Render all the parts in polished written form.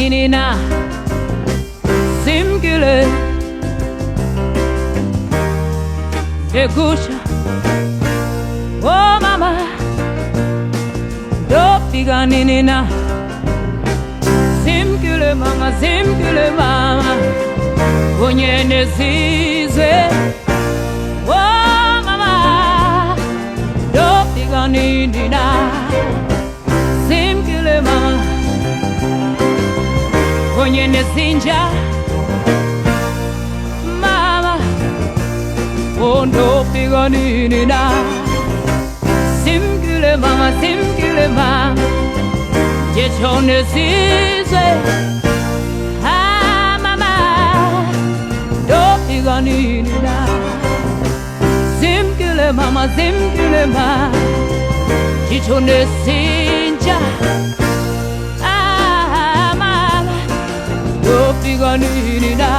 nina simgile Egusha Oh mama Dopiga nina Simgile mama Onyene zizwe Oh mama Dopiga nina Simgile mama Onyene zinja Mama Ondo piga nina Simgile mama Jechone zizwe Ah mama Do piga nina Simgile mama Jechone zinja Ah mama Do piga nina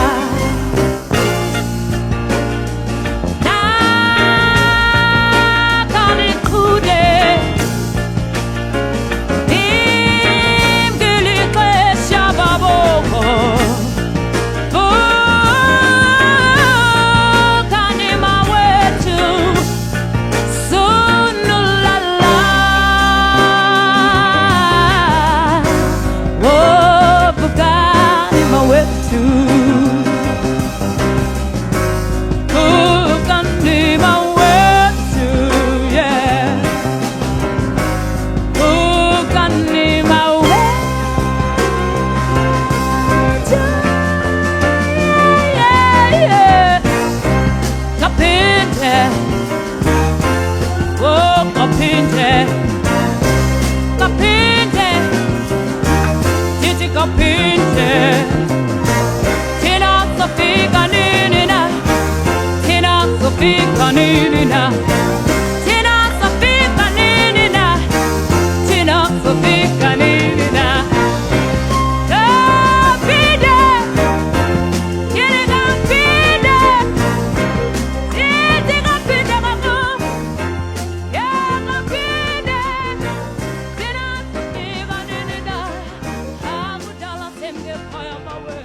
Sofika nina Tina Sofika nina Tina Sofika nina Kapide Kiri kapide Titi kapide kamu Ya kapide Tina Sofika nina Aku dalam semge paya mawe